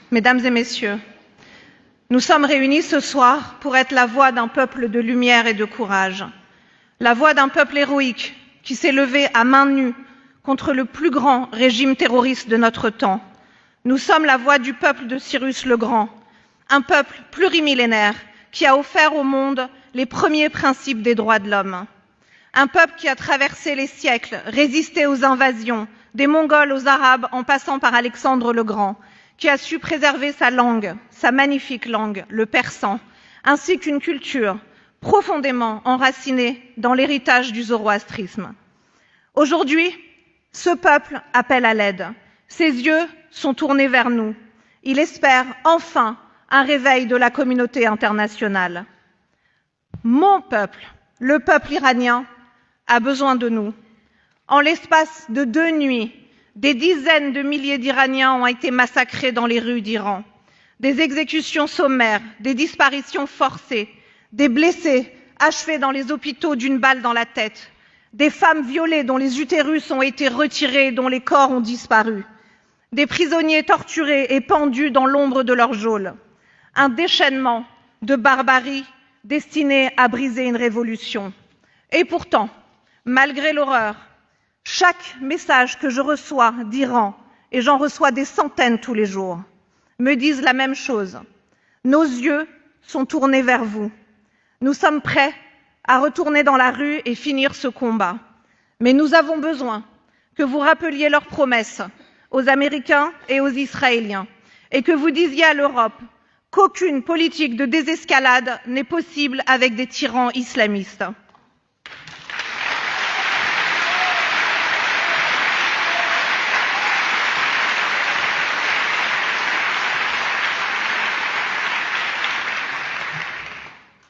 Mesdames et messieurs, nous sommes réunis ce soir pour être la voix d'un peuple de lumière et de courage, la voix d'un peuple héroïque qui s'est levé à main nue contre le plus grand régime terroriste de notre temps. Nous sommes la voix du peuple de Cyrus le Grand, un peuple plurimillénaire qui a offert au monde les premiers principes des droits de l'homme. Un peuple qui a traversé les siècles, résisté aux invasions, des Mongols aux Arabes en passant par Alexandre le Grand, qui a su préserver sa langue, sa magnifique langue, le persan, ainsi qu'une culture profondément enracinée dans l'héritage du zoroastrisme. Aujourd'hui, ce peuple appelle à l'aide. Ses yeux sont tournés vers nous. Il espère enfin un réveil de la communauté internationale. Mon peuple, le peuple iranien, a besoin de nous. En l'espace de 2 nuits, des dizaines de milliers d'Iraniens ont été massacrés dans les rues d'Iran. Des exécutions sommaires, des disparitions forcées, des blessés achevés dans les hôpitaux d'une balle dans la tête, des femmes violées dont les utérus ont été retirés et dont les corps ont disparu, des prisonniers torturés et pendus dans l'ombre de leur geôle. Un déchaînement de barbarie destiné à briser une révolution. Et pourtant, malgré l'horreur, chaque message que je reçois d'Iran, et j'en reçois des centaines tous les jours, me disent la même chose. Nos yeux sont tournés vers vous. Nous sommes prêts à retourner dans la rue et finir ce combat. Mais nous avons besoin que vous rappeliez leurs promesses aux Américains et aux Israéliens et que vous disiez à l'Europe qu'aucune politique de désescalade n'est possible avec des tyrans islamistes.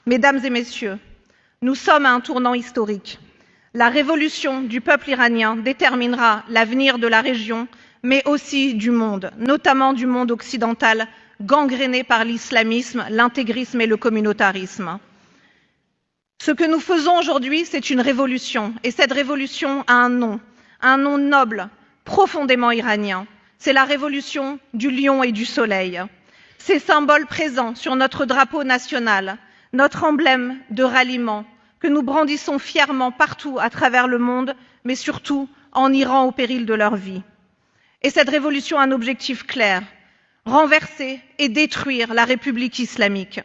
Mesdames et messieurs, nous sommes à un tournant historique. La révolution du peuple iranien déterminera l'avenir de la région, mais aussi du monde, notamment du monde occidental, gangréné par l'islamisme, l'intégrisme et le communautarisme. Ce que nous faisons aujourd'hui, c'est une révolution, et cette révolution a un nom noble, profondément iranien. C'est la révolution du lion et du soleil. Ces symboles présents sur notre drapeau national, notre emblème de ralliement, que nous brandissons fièrement partout à travers le monde, mais surtout en Iran au péril de leur vie. Et cette révolution a un objectif clair, renverser et détruire la République islamique,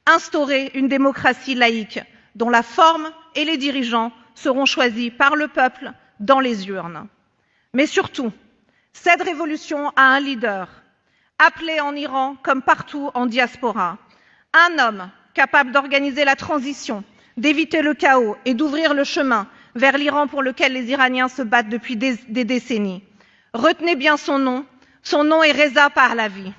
instaurer une démocratie laïque dont la forme et les dirigeants seront choisis par le peuple dans les urnes. Mais surtout, cette révolution a un leader, appelé en Iran comme partout en diaspora, un homme capable d'organiser la transition, d'éviter le chaos et d'ouvrir le chemin vers l'Iran pour lequel les Iraniens se battent depuis des décennies. Retenez bien son nom est Reza Pahlavi.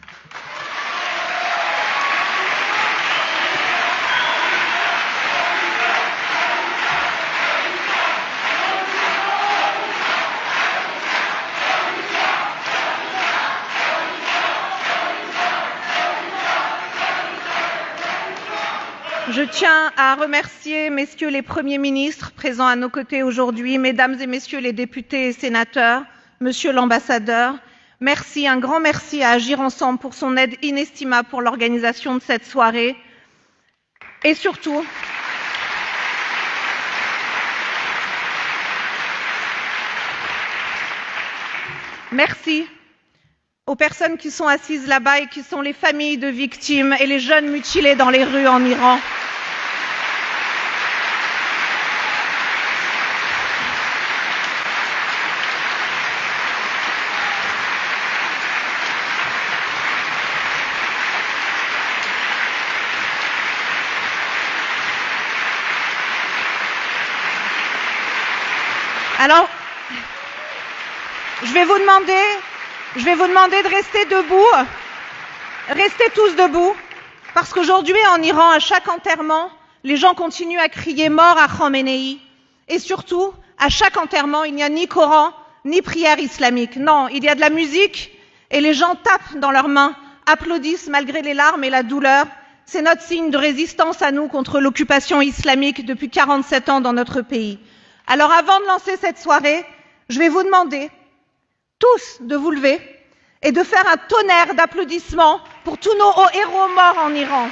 Je tiens à remercier messieurs les premiers ministres présents à nos côtés aujourd'hui, mesdames et messieurs les députés et sénateurs, monsieur l'ambassadeur. Merci, un grand merci à Agir Ensemble pour son aide inestimable pour l'organisation de cette soirée. Et surtout, merci aux personnes qui sont assises là-bas et qui sont les familles de victimes et les jeunes mutilés dans les rues en Iran. Alors, je vais vous demander de rester debout. Restez tous debout, parce qu'aujourd'hui en Iran, à chaque enterrement, les gens continuent à crier mort à Khamenei. Et surtout, à chaque enterrement, il n'y a ni Coran, ni prière islamique. Non, il y a de la musique et les gens tapent dans leurs mains, applaudissent malgré les larmes et la douleur. C'est notre signe de résistance à nous contre l'occupation islamique depuis 47 ans dans notre pays. Alors avant de lancer cette soirée, je vais vous demander tous de vous lever et de faire un tonnerre d'applaudissements pour tous nos héros morts en Iran.